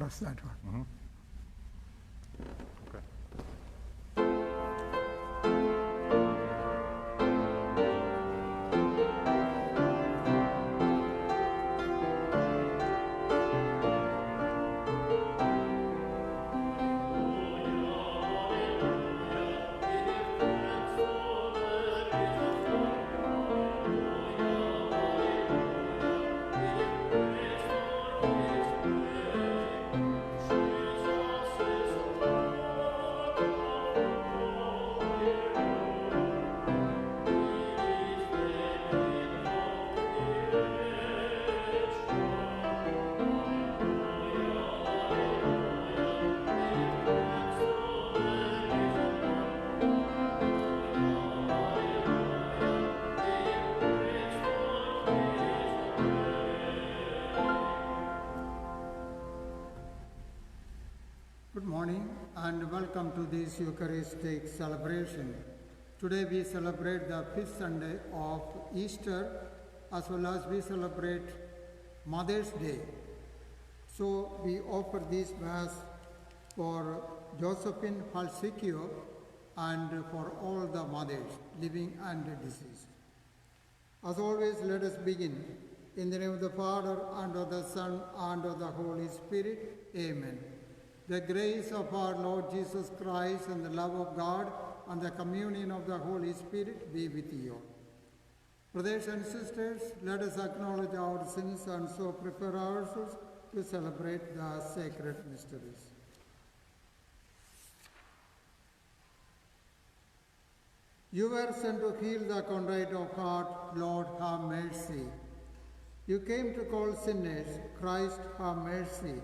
trust that one. Okay. Good morning and welcome to this Eucharistic celebration. Today we celebrate the fifth Sunday of Easter as well as we celebrate Mother's Day. So we offer this Mass for Josephine Falsicchio and for all the mothers, living and deceased. As always, let us begin. In the name of the Father, and of the Son, and of the Holy Spirit. Amen. The grace of our Lord Jesus Christ and the love of God and the communion of the Holy Spirit be with you. Brothers and sisters, let us acknowledge our sins and so prepare ourselves to celebrate the sacred mysteries. You were sent to heal the contrite of heart. Lord, have mercy. You came to call sinners. Christ, have mercy.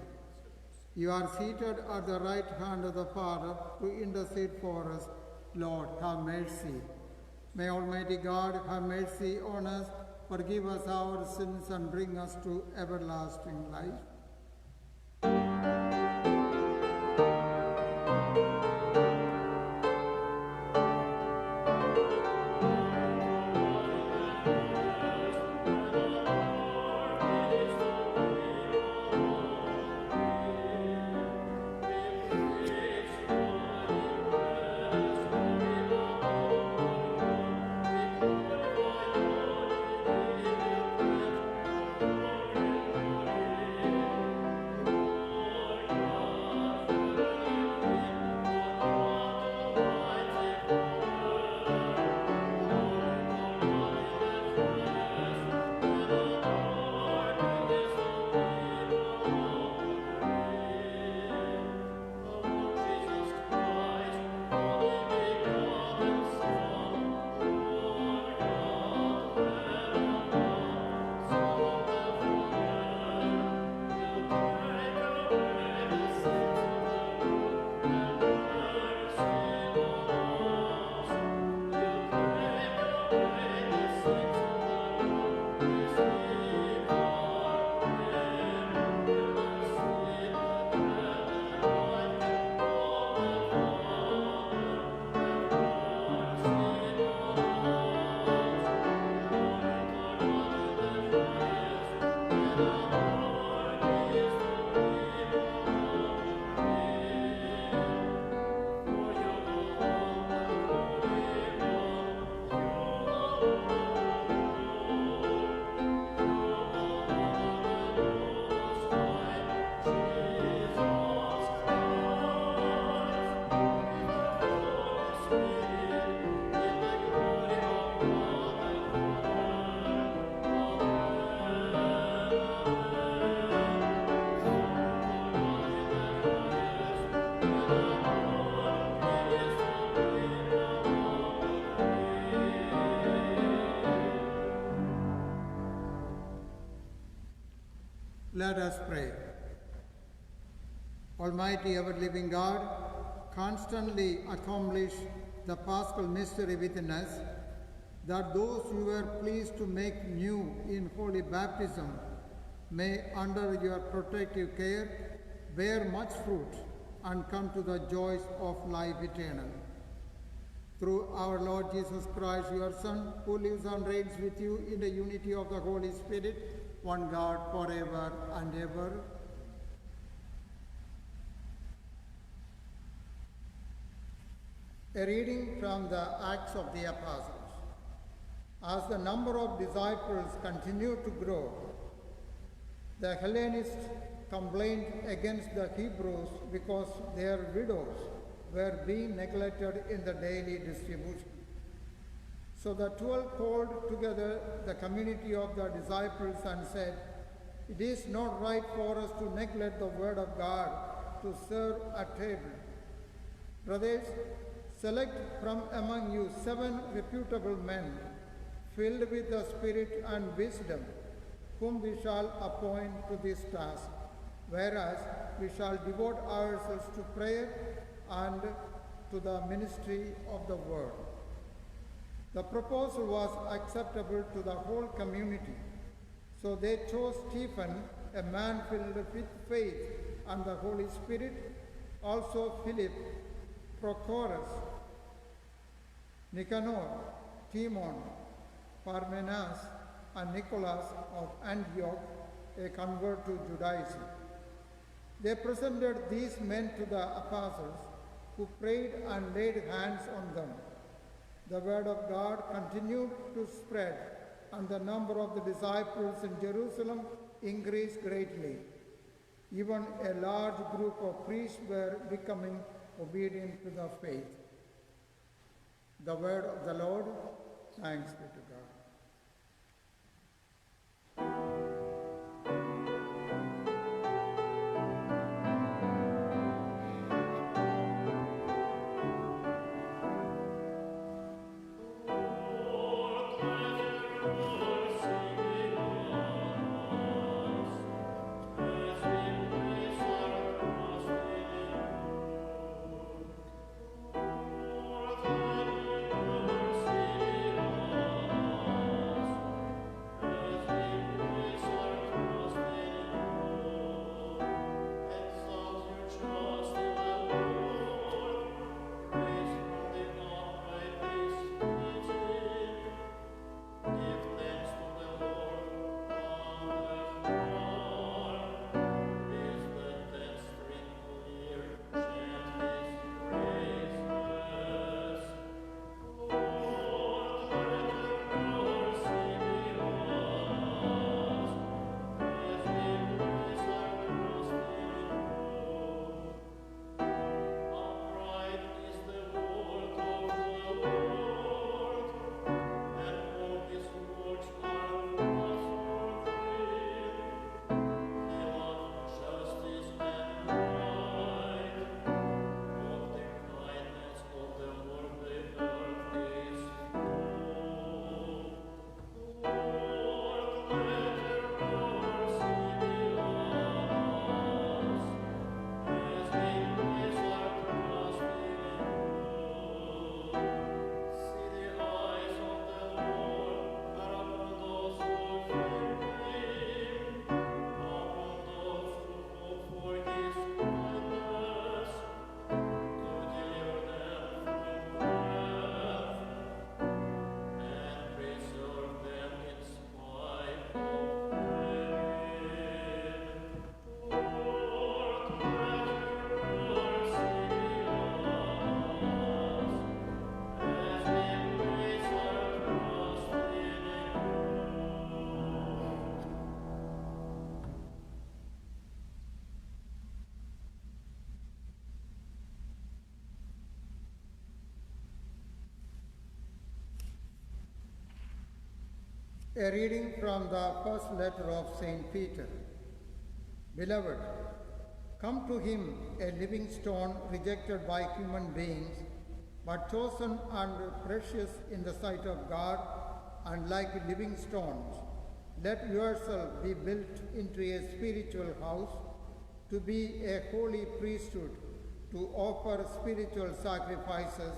You are seated at the right hand of the Father to intercede for us. Lord, have mercy. May Almighty God have mercy on us, forgive us our sins, and bring us to everlasting life. Let us pray. Almighty ever-living God, constantly accomplish the Paschal mystery within us, that those you were pleased to make new in holy baptism may, under your protective care, bear much fruit and come to the joys of life eternal. Through our Lord Jesus Christ, your Son, who lives and reigns with you in the unity of the Holy Spirit, one God, forever and ever. A reading from the Acts of the Apostles. As the number of disciples continued to grow, the Hellenists complained against the Hebrews because their widows were being neglected in the daily distribution. So the 12 called together the community of the disciples and said, "It is not right for us to neglect the word of God to serve at table. Brothers, select from among you 7 reputable men, filled with the Spirit and wisdom, whom we shall appoint to this task, whereas we shall devote ourselves to prayer and to the ministry of the word." The proposal was acceptable to the whole community, so they chose Stephen, a man filled with faith and the Holy Spirit, also Philip, Prochorus, Nicanor, Timon, Parmenas, and Nicholas of Antioch, a convert to Judaism. They presented these men to the apostles, who prayed and laid hands on them. The word of God continued to spread, and the number of the disciples in Jerusalem increased greatly. Even a large group of priests were becoming obedient to the faith. The word of the Lord. Thanks be to God. A reading from the first letter of St. Peter. Beloved, come to him, a living stone rejected by human beings, but chosen and precious in the sight of God, and like living stones, let yourself be built into a spiritual house, to be a holy priesthood, to offer spiritual sacrifices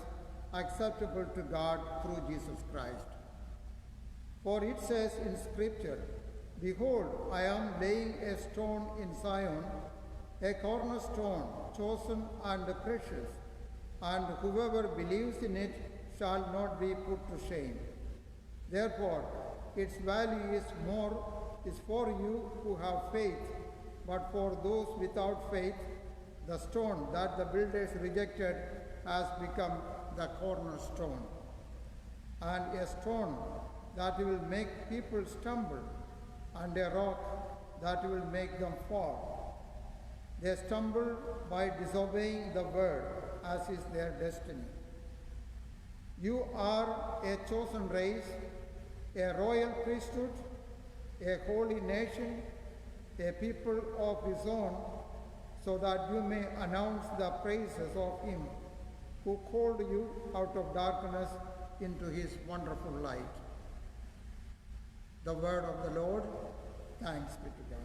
acceptable to God through Jesus Christ. For it says in Scripture, "Behold, I am laying a stone in Zion, a cornerstone, chosen and precious, and whoever believes in it shall not be put to shame." Therefore, its value is for you who have faith, but for those without faith, the stone that the builders rejected has become the cornerstone, and a stone that will make people stumble, and a rock that will make them fall. They stumble by disobeying the word, as is their destiny. You are a chosen race, a royal priesthood, a holy nation, a people of his own, so that you may announce the praises of him who called you out of darkness into his wonderful light. The word of the Lord. Thanks be to God.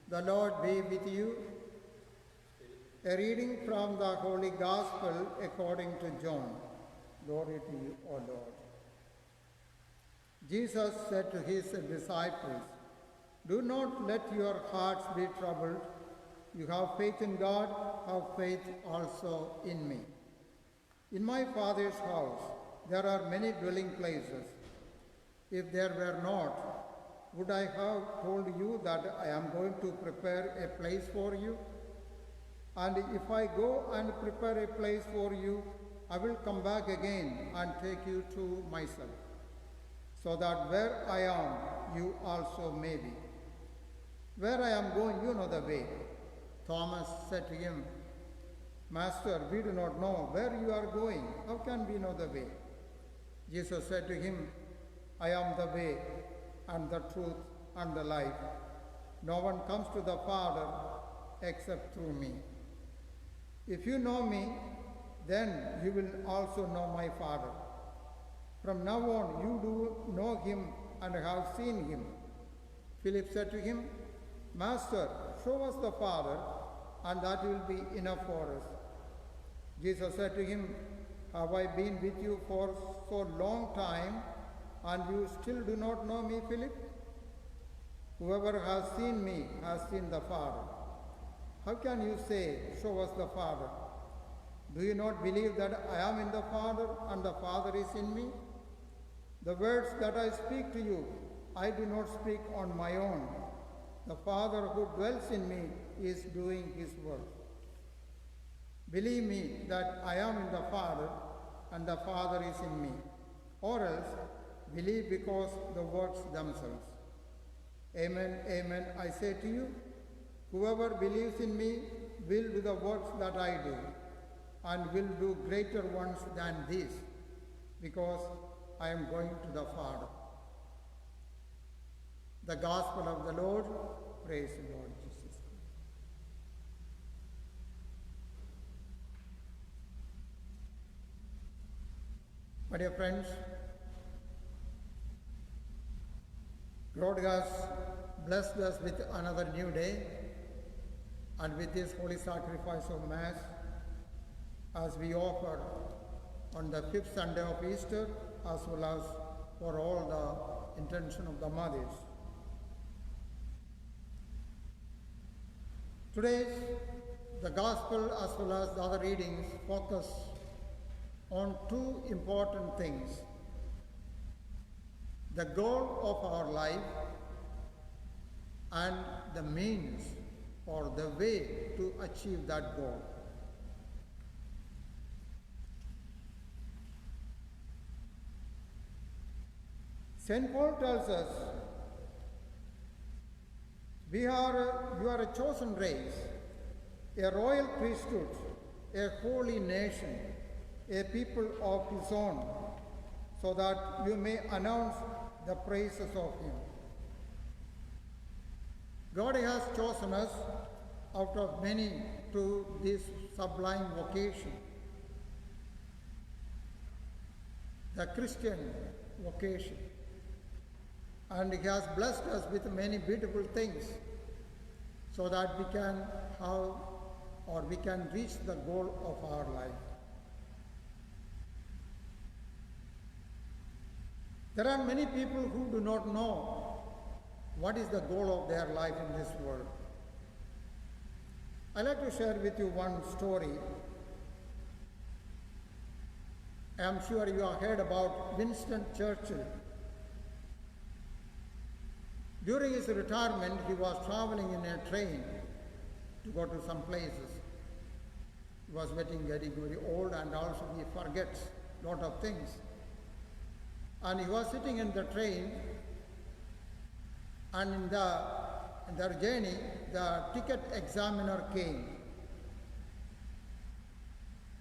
The Lord be with you. A reading from the Holy Gospel according to John. Glory to you, O Lord. Jesus said to his disciples, "Do not let your hearts be troubled. You have faith in God, have faith also in me. In my Father's house there are many dwelling places. If there were not, would I have told you that I am going to prepare a place for you? And if I go and prepare a place for you, I will come back again and take you to myself, so that where I am, you also may be. Where I am going, you know the way." Thomas said to him, "Master, we do not know where you are going. How can we know the way?" Jesus said to him, "I am the way and the truth and the life. No one comes to the Father except through me. If you know me, then you will also know my Father. From now on you do know him and have seen him." Philip said to him, "Master, show us the Father, and that will be enough for us." Jesus said to him, "Have I been with you for so long time, and you still do not know me, Philip? Whoever has seen me has seen the Father. How can you say, 'Show us the Father'? Do you not believe that I am in the Father and the Father is in me? The words that I speak to you, I do not speak on my own. The Father who dwells in me is doing his work. Believe me that I am in the Father and the Father is in me, or else believe because the works themselves. Amen, amen, I say to you, whoever believes in me will do the works that I do, and will do greater ones than these, because I am going to the Father." The Gospel of the Lord. Praise the Lord Jesus. My dear friends, God has blessed us with another new day, and with this holy sacrifice of Mass, as we offer on the 5th Sunday of Easter, as well as for all the intention of the mothers. Today's the Gospel as well as the other readings focus on two important things: the goal of our life and the means or the way to achieve that goal. St. Paul tells us, you are a chosen race, a royal priesthood, a holy nation, a people of his own, so that you may announce the praises of him. God has chosen us out of many to this sublime vocation, the Christian vocation. And He has blessed us with many beautiful things so that we can have or we can reach the goal of our life. There are many people who do not know what is the goal of their life in this world. I'd like to share with you one story. I am sure you have heard about Winston Churchill. During his retirement, he was traveling in a train to go to some places. He was getting very, very old, and also he forgets a lot of things. And he was sitting in the train, and in their journey, the ticket examiner came.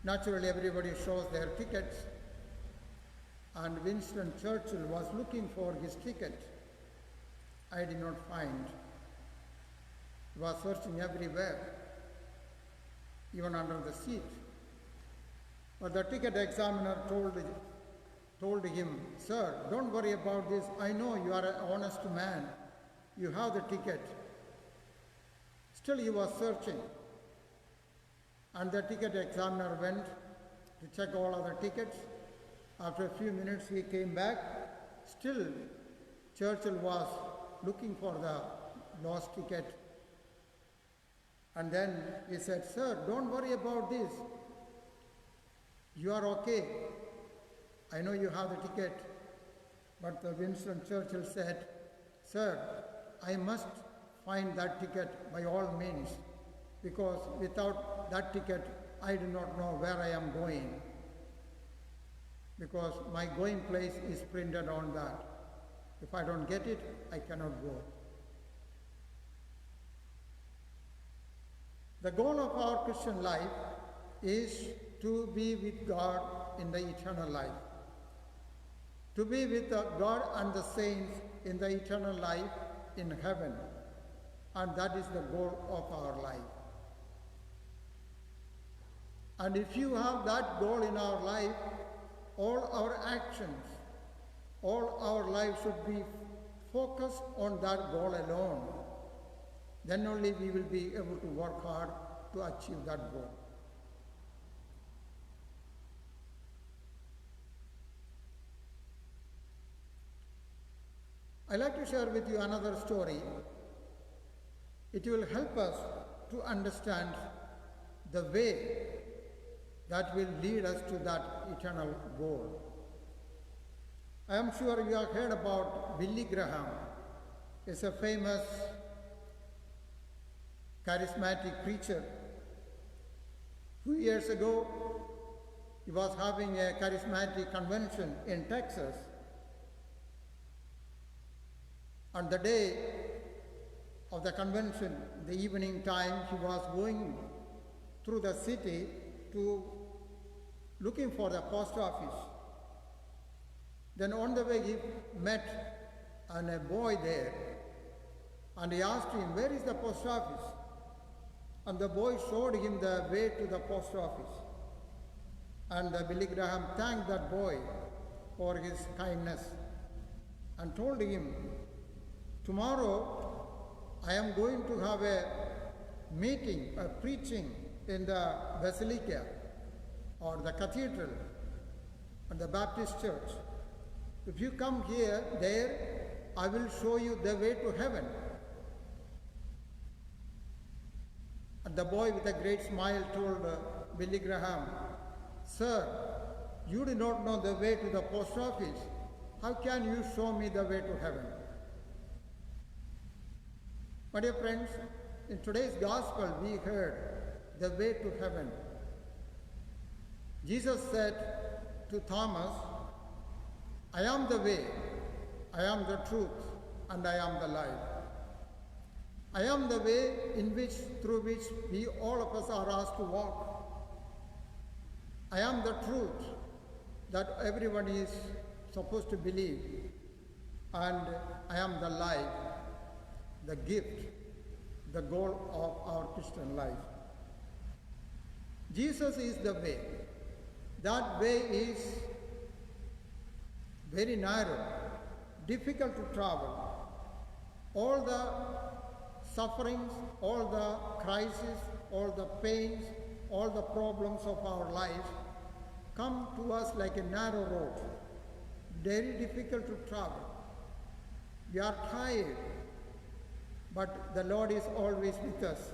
Naturally, everybody shows their tickets, and Winston Churchill was looking for his ticket. I did not find. He was searching everywhere, even under the seat. But the ticket examiner told him, "Sir, don't worry about this. I know you are an honest man. You have the ticket." Still he was searching. And the ticket examiner went to check all other tickets. After a few minutes he came back. Still Churchill was looking for the lost ticket. And then he said, "Sir, don't worry about this. You are okay. I know you have the ticket." But the Winston Churchill said, "Sir, I must find that ticket by all means, because without that ticket, I do not know where I am going, because my going place is printed on that. If I don't get it, I cannot go." The goal of our Christian life is to be with God in the eternal life, to be with God and the saints in the eternal life in heaven, and that is the goal of our life. And if you have that goal in our life, all our actions, all our life should be focused on that goal alone. Then only we will be able to work hard to achieve that goal. I'd like to share with you another story. It will help us to understand the way that will lead us to that eternal goal. I am sure you have heard about Billy Graham. He's a famous charismatic preacher. 2 years ago, he was having a charismatic convention in Texas. On the day of the convention, the evening time, he was going through the city to looking for the post office. Then on the way he met a boy there, and he asked him, "Where is the post office?" And the boy showed him the way to the post office. And Billy Graham thanked that boy for his kindness and told him, "Tomorrow I am going to have a meeting, a preaching in the Basilica or the cathedral and the Baptist church. If you come there, I will show you the way to heaven." And the boy with a great smile told Billy Graham, "Sir, you do not know the way to the post office. How can you show me the way to heaven?" My dear friends, in today's gospel we heard the way to heaven. Jesus said to Thomas, "I am the way, I am the truth, and I am the life." I am the way through which we all of us are asked to walk. I am the truth that everyone is supposed to believe. And I am the life, the gift, the goal of our Christian life. Jesus is the way. That way is very narrow, difficult to travel. All the sufferings, all the crises, all the pains, all the problems of our life come to us like a narrow road, very difficult to travel. We are tired, but the Lord is always with us.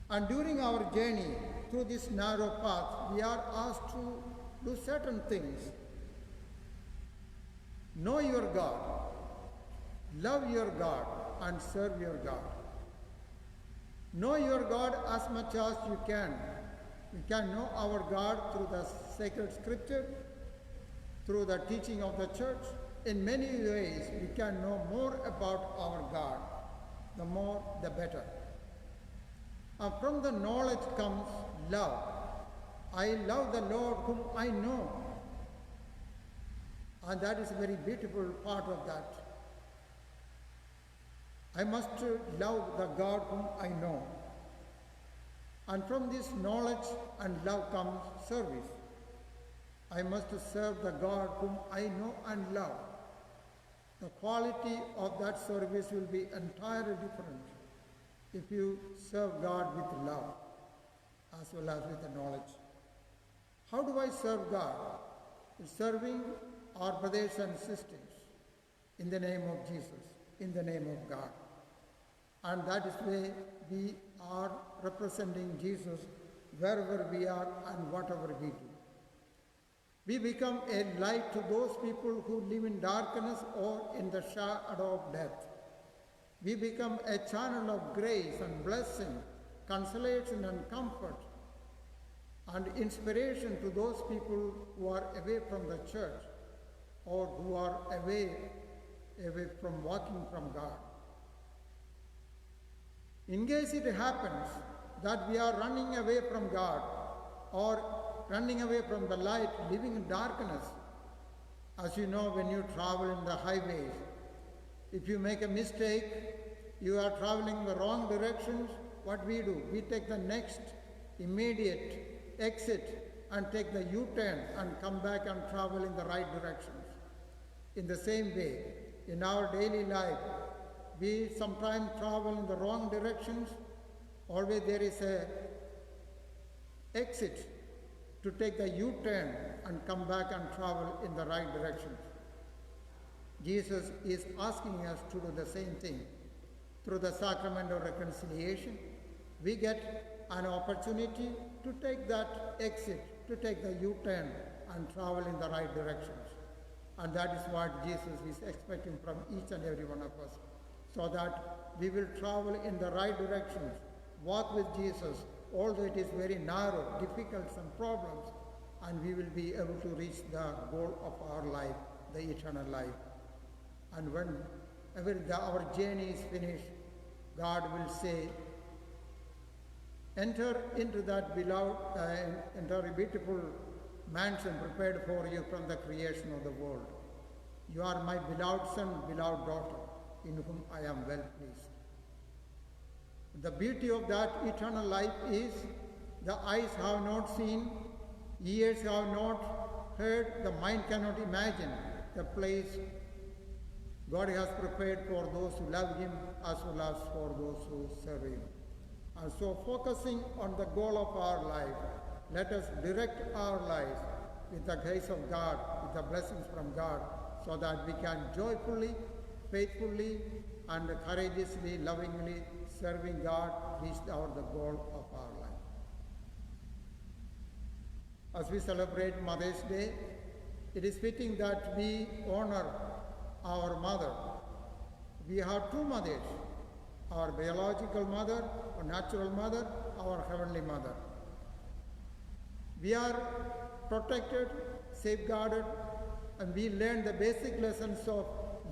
And during our journey through this narrow path, we are asked to do certain things. Know your God, love your God, and serve your God. Know your God as much as you can. We can know our God through the sacred scripture, through the teaching of the church. In many ways, we can know more about our God. The more, the better. And from the knowledge comes love. I love the Lord whom I know. And that is a very beautiful part of that. I must love the God whom I know. And from this knowledge and love comes service. I must serve the God whom I know and love. The quality of that service will be entirely different if you serve God with love as well as with the knowledge. How do I serve God? Serving our brothers and sisters in the name of Jesus, in the name of God. And that is why we are representing Jesus wherever we are and whatever we do. We become a light to those people who live in darkness or in the shadow of death. We become a channel of grace and blessing, consolation and comfort, and inspiration to those people who are away from the church or who are away from walking from God. In case it happens that we are running away from God or running away from the light, living in darkness, as you know, when you travel in the highways, if you make a mistake, you are traveling the wrong directions, what we do? We take the next immediate exit and take the U-turn and come back and travel in the right directions. In the same way, in our daily life, we sometimes travel in the wrong directions. Always there is a exit to take the U-turn and come back and travel in the right directions. Jesus is asking us to do the same thing. Through the sacrament of reconciliation, we get an opportunity to take that exit, to take the U-turn and travel in the right directions. And that is what Jesus is expecting from each and every one of us, so that we will travel in the right directions, walk with Jesus, although it is very narrow, difficult, some problems, and we will be able to reach the goal of our life, the eternal life. And when our journey is finished, God will say, enter into that beloved, enter a beautiful mansion prepared for you from the creation of the world. You are my beloved son, beloved daughter, in whom I am well pleased. The beauty of that eternal life is the eyes have not seen, ears have not heard, the mind cannot imagine the place God has prepared for those who love Him as well as for those who serve Him. And so, focusing on the goal of our life, let us direct our lives with the grace of God, with the blessings from God, so that we can joyfully, faithfully, and courageously, lovingly serving God reach the goal of our life. As we celebrate Mother's Day, it is fitting that we honor our mother. We have two mothers, our biological mother, our natural mother, our heavenly mother. We are protected, safeguarded, and we learn the basic lessons of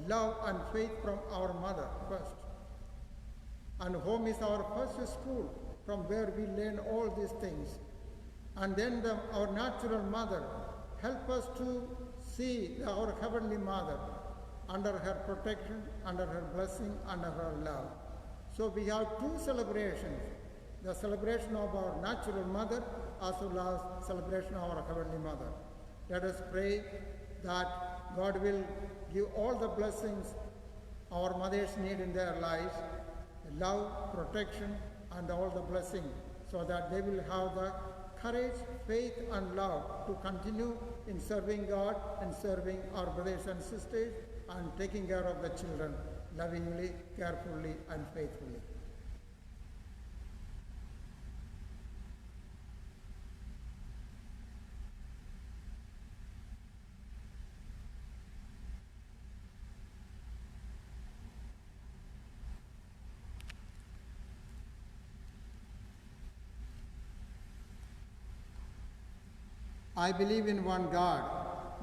love and faith from our mother first. And home is our first school from where we learn all these things. And then our natural mother help us to see our heavenly mother under her protection, under her blessing, under her love. So we have two celebrations, the celebration of our natural mother as well as celebration of our heavenly mother. Let us pray that God will give all the blessings our mothers need in their lives, love, protection, and all the blessing, so that they will have the courage, faith, and love to continue in serving God and serving our brothers and sisters and taking care of the children lovingly, carefully, and faithfully. I believe in one God,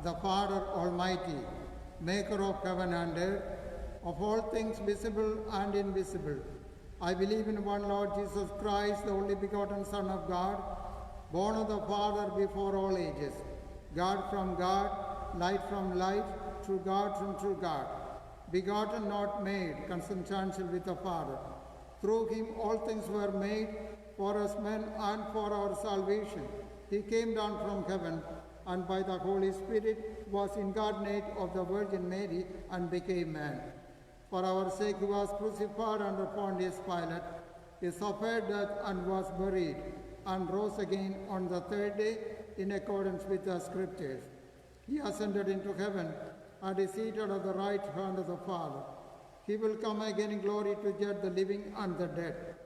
the Father Almighty, maker of heaven and earth, of all things visible and invisible. I believe in one Lord Jesus Christ, the only begotten Son of God, born of the Father before all ages, God from God, light from light, true God from true God, begotten, not made, consubstantial with the Father. Through him all things were made, for us men and for our salvation. He came down from heaven, and by the Holy Spirit was incarnate of the Virgin Mary and became man. For our sake he was crucified under Pontius Pilate. He suffered death and was buried, and rose again on the third day in accordance with the Scriptures. He ascended into heaven and is seated at the right hand of the Father. He will come again in glory to judge the living and the dead,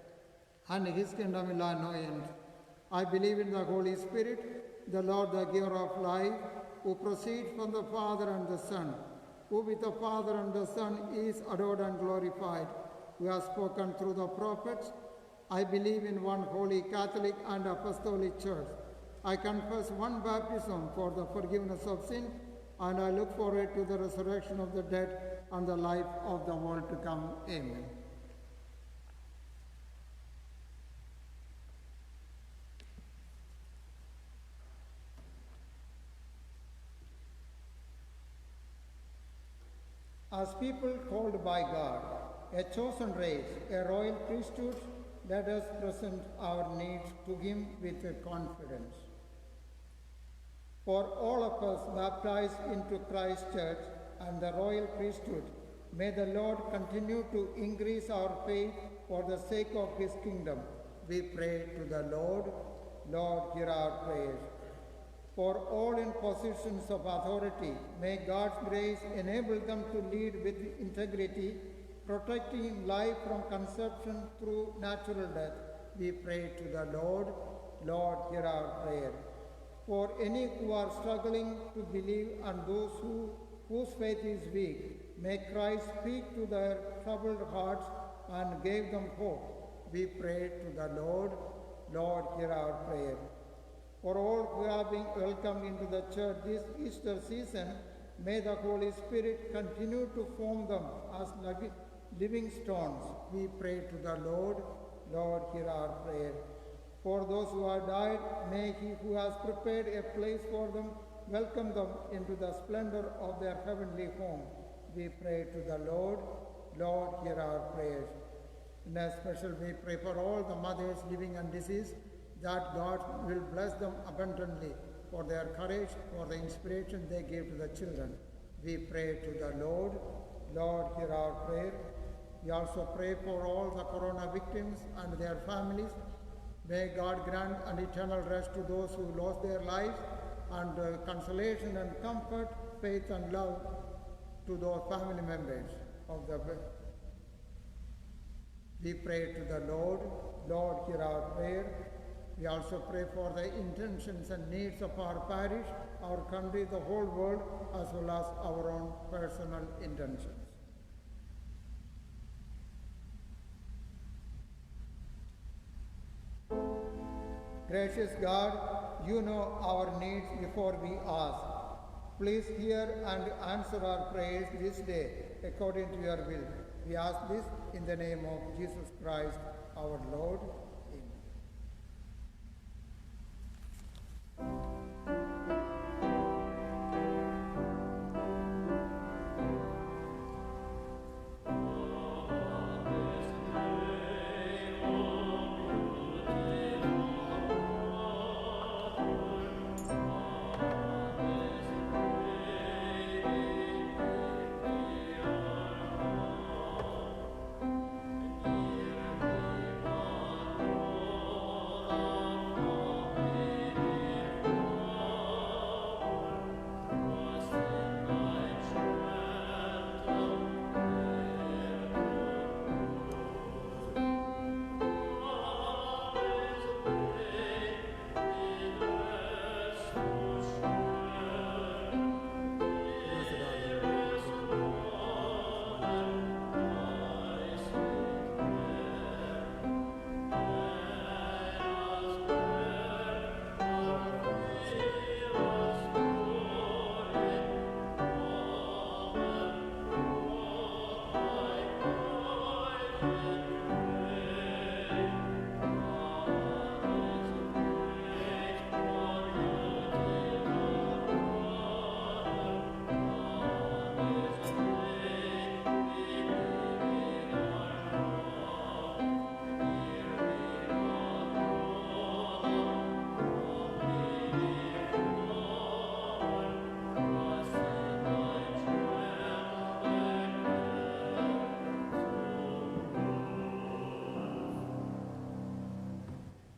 and his kingdom will have no end. I believe in the Holy Spirit, the Lord, the giver of life, who proceeds from the Father and the Son, who with the Father and the Son is adored and glorified, who has spoken through the prophets. I believe in one holy Catholic and Apostolic Church. I confess one baptism for the forgiveness of sin, and I look forward to the resurrection of the dead and the life of the world to come. Amen. As people called by God, a chosen race, a royal priesthood, let us present our needs to him with confidence. For all of us baptized into Christ's church and the royal priesthood, may the Lord continue to increase our faith for the sake of his kingdom. We pray to the Lord. Lord, hear our prayers. For all in positions of authority, may God's grace enable them to lead with integrity, protecting life from conception through natural death. We pray to the Lord. Lord, hear our prayer. For any who are struggling to believe and those whose faith is weak, may Christ speak to their troubled hearts and give them hope. We pray to the Lord. Lord, hear our prayer. For all who have been welcomed into the church this Easter season, may the Holy Spirit continue to form them as living stones. We pray to the Lord. Lord, hear our prayer. For those who have died, may he who has prepared a place for them welcome them into the splendor of their heavenly home. We pray to the Lord. Lord, hear our prayers. In a special we pray for all the mothers living and deceased, that God will bless them abundantly for their courage, for the inspiration they give to the children. We pray to the Lord. Lord, hear our prayer. We also pray for all the corona victims and their families. May God grant an eternal rest to those who lost their lives, and consolation and comfort, faith and love to those family members of the dead. We pray to the Lord. Lord, hear our prayer. We also pray for the intentions and needs of our parish, our country, the whole world, as well as our own personal intentions. Gracious God, you know our needs before we ask. Please hear and answer our prayers this day according to your will. We ask this in the name of Jesus Christ, our Lord.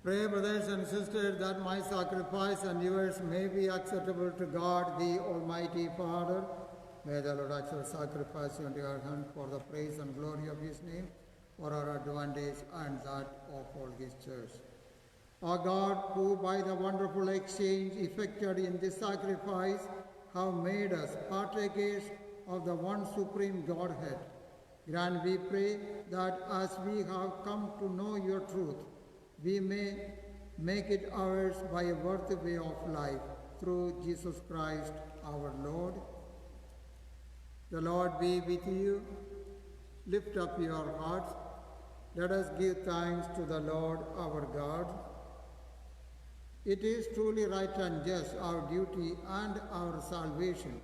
Pray, brothers and sisters, that my sacrifice and yours may be acceptable to God, the Almighty Father. May the Lord accept sacrifice into your hand for the praise and glory of His name, for our advantage and that of all His church. O God, who by the wonderful exchange effected in this sacrifice have made us partakers of the one supreme Godhead, grant, we pray, that as we have come to know your truth, we may make it ours by a worthy way of life, through Jesus Christ our Lord. The Lord be with you. Lift up your hearts. Let us give thanks to the Lord our God. It is truly right and just, our duty and our salvation,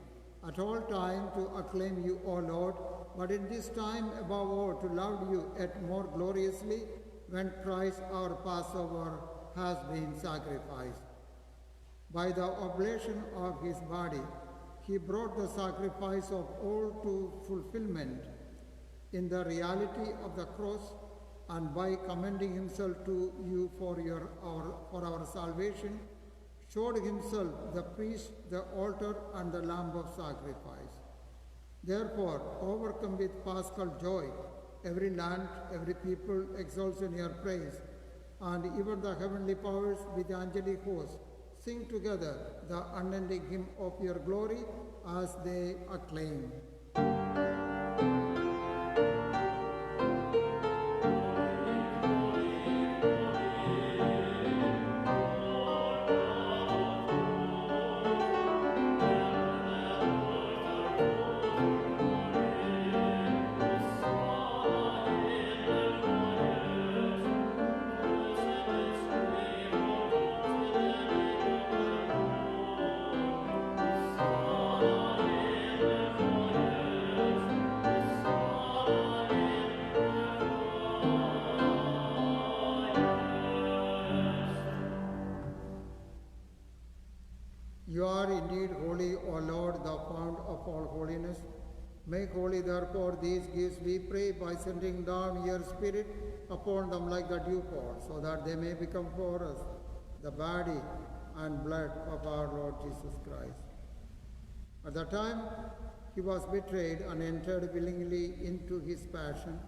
at all times to acclaim you, O Lord, but in this time above all to love you yet more gloriously, when Christ our Passover has been sacrificed. By the oblation of his body, he brought the sacrifice of all to fulfillment in the reality of the cross, and by commending himself to you for our salvation, showed himself the priest, the altar, and the lamb of sacrifice. Therefore, overcome with paschal joy, every land, every people exalts in your praise, and even the heavenly powers with the angelic host sing together the unending hymn of your glory as they acclaim. You are indeed holy, O Lord, the fount of all holiness. Make holy, therefore, these gifts, we pray, by sending down your Spirit upon them like the dewpour, so that they may become for us the body and blood of our Lord Jesus Christ. At the time he was betrayed and entered willingly into his passion,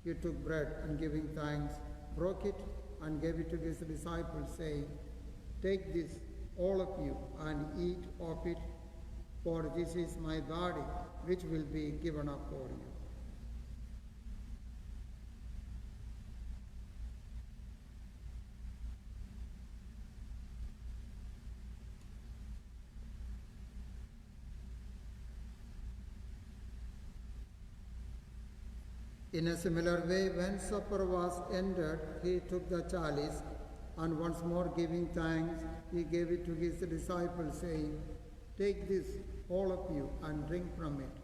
he took bread and, giving thanks, broke it and gave it to his disciples, saying, "Take this, all of you, and eat of it, for this is my body, which will be given up for you." In a similar way, when supper was ended, he took the chalice, and once more giving thanks, he gave it to his disciples, saying, "Take this, all of you, and drink from it,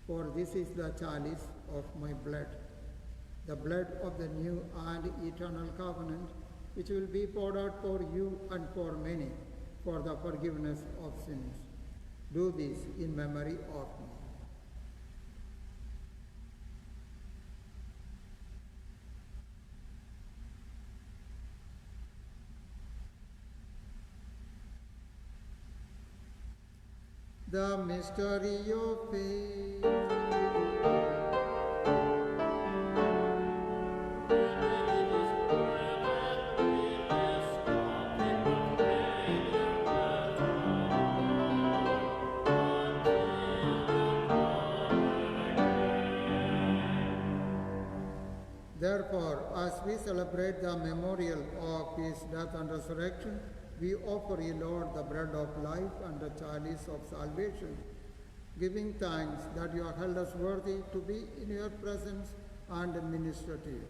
for this is the chalice of my blood, the blood of the new and eternal covenant, which will be poured out for you and for many, for the forgiveness of sins. Do this in memory of me." The mystery of faith. Therefore, as we celebrate the memorial of his death and resurrection, we offer you, Lord, the bread of life and the chalice of salvation, giving thanks that you have held us worthy to be in your presence and minister to you.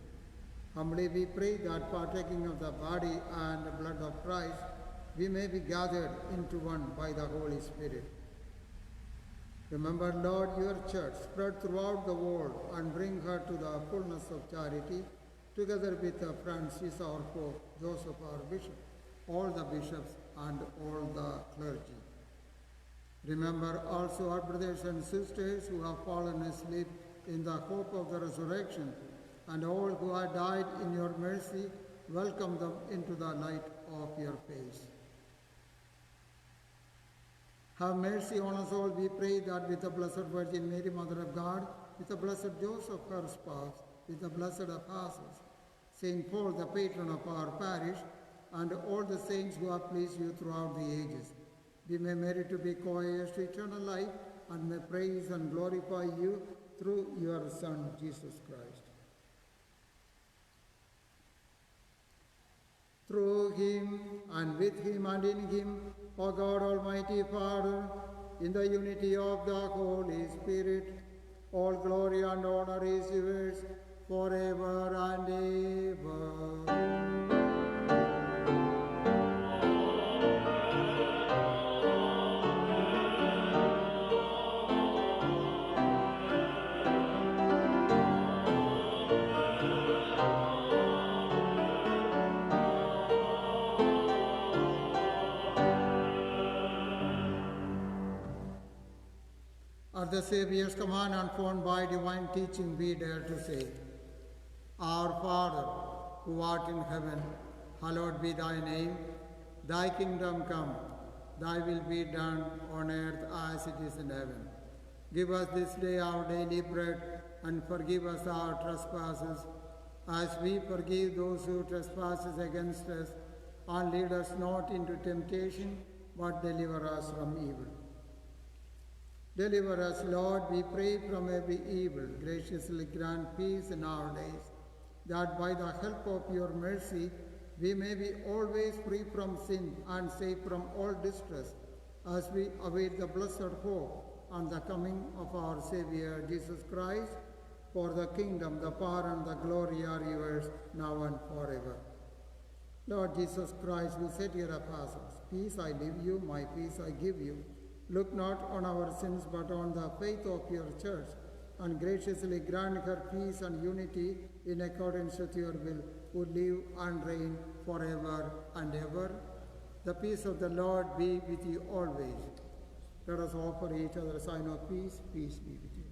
Humbly we pray that, partaking of the body and blood of Christ, we may be gathered into one by the Holy Spirit. Remember, Lord, your church spread throughout the world, and bring her to the fullness of charity, together with Francis our Pope, Joseph our Bishop, all the bishops and all the clergy. Remember also our brothers and sisters who have fallen asleep in the hope of the resurrection, and all who have died in your mercy, welcome them into the light of your face. Have mercy on us all, we pray, that with the Blessed Virgin Mary, Mother of God, with the Blessed Joseph, her spouse, with the blessed apostles, Saint Paul, the patron of our parish, and all the saints who have pleased you throughout the ages, we may merit to be co-heirs to eternal life, and may praise and glorify you through your Son, Jesus Christ. Through him, and with him, and in him, O God, Almighty Father, in the unity of the Holy Spirit, all glory and honor is yours forever and ever. At the Saviour's command and formed by divine teaching, we dare to say, Our Father, who art in heaven, hallowed be thy name. Thy kingdom come, thy will be done on earth as it is in heaven. Give us this day our daily bread, and forgive us our trespasses, as we forgive those who trespass against us. And lead us not into temptation, but deliver us from evil. Deliver us, Lord, we pray, from every evil. Graciously grant peace in our days, that by the help of your mercy we may be always free from sin and safe from all distress, as we await the blessed hope and the coming of our Saviour Jesus Christ. For the kingdom, the power, and the glory are yours, now and forever. Lord Jesus Christ, who said to your apostles, Peace I leave you, my peace I give you. Look not on our sins, but on the faith of your church, and graciously grant her peace and unity in accordance with your will, who live and reign forever and ever. The peace of the Lord be with you always. Let us offer each other a sign of peace. Peace be with you.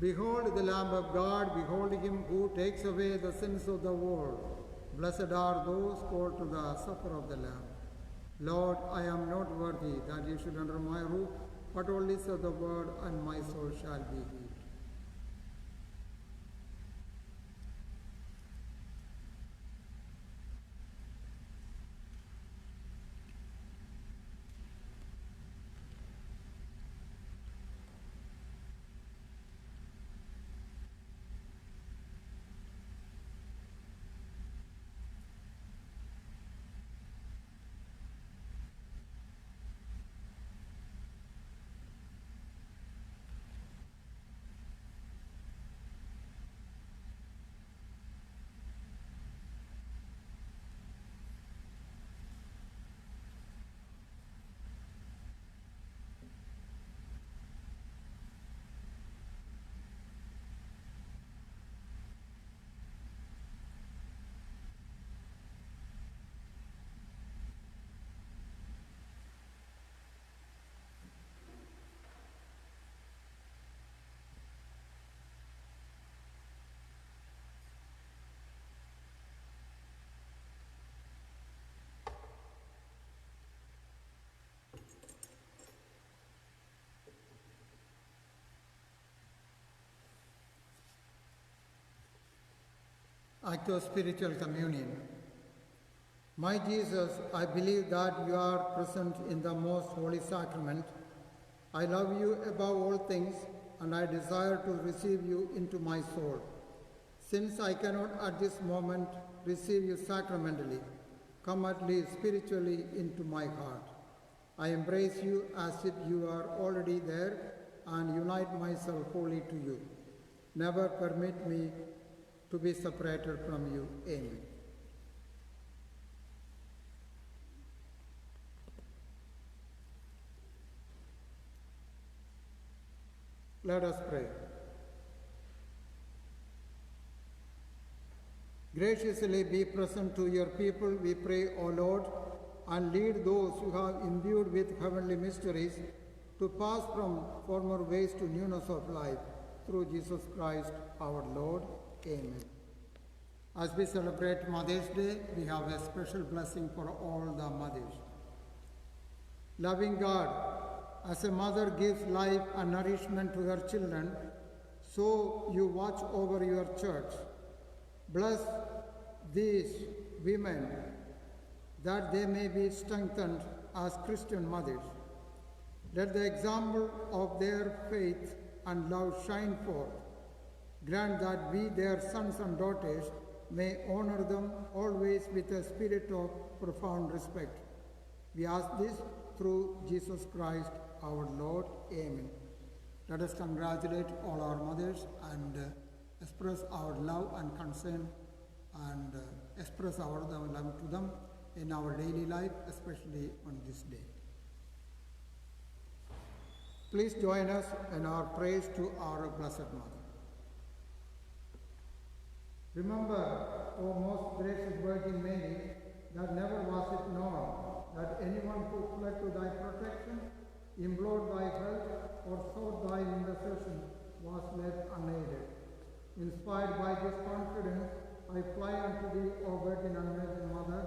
Behold the Lamb of God, behold him who takes away the sins of the world. Blessed are those called to the supper of the Lamb. Lord, I am not worthy that you should enter my roof, but only say the word, and my soul shall be healed. Act of spiritual communion. My Jesus, I believe that you are present in the most holy sacrament. I love you above all things, and I desire to receive you into my soul. Since I cannot at this moment receive you sacramentally, come at least spiritually into my heart. I embrace you as if you are already there and unite myself wholly to you. Never permit me to be separated from you. Amen. Let us pray. Graciously be present to your people, we pray, O Lord, and lead those who have imbued with heavenly mysteries to pass from former ways to newness of life, through Jesus Christ our Lord. Amen. As we celebrate Mother's Day, we have a special blessing for all the mothers. Loving God, as a mother gives life and nourishment to her children, so you watch over your church. Bless these women that they may be strengthened as Christian mothers. Let the example of their faith and love shine forth. Grant that we, their sons and daughters, may honor them always with a spirit of profound respect. We ask this through Jesus Christ our Lord. Amen. Let us congratulate all our mothers and express our love and concern and express our love to them in our daily life, especially on this day. Please join us in our praise to our Blessed Mother. Remember, O most gracious Virgin Mary, that never was it known that anyone who fled to thy protection, implored thy help, or sought thy intercession was left unaided. Inspired by this confidence, I fly unto thee, O Virgin and Virgin Mother.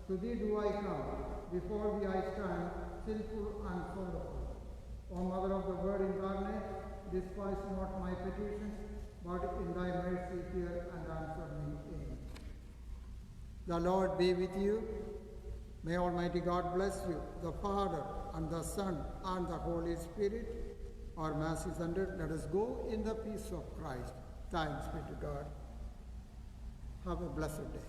To thee do I come, before thee I stand, sinful and sorrowful. O Mother of the Word incarnate, despise not my petitions, but in thy mercy hear and answer me. Amen. The Lord be with you. May Almighty God bless you, the Father, and the Son, and the Holy Spirit. Our Mass is ended. Let us go in the peace of Christ. Thanks be to God. Have a blessed day.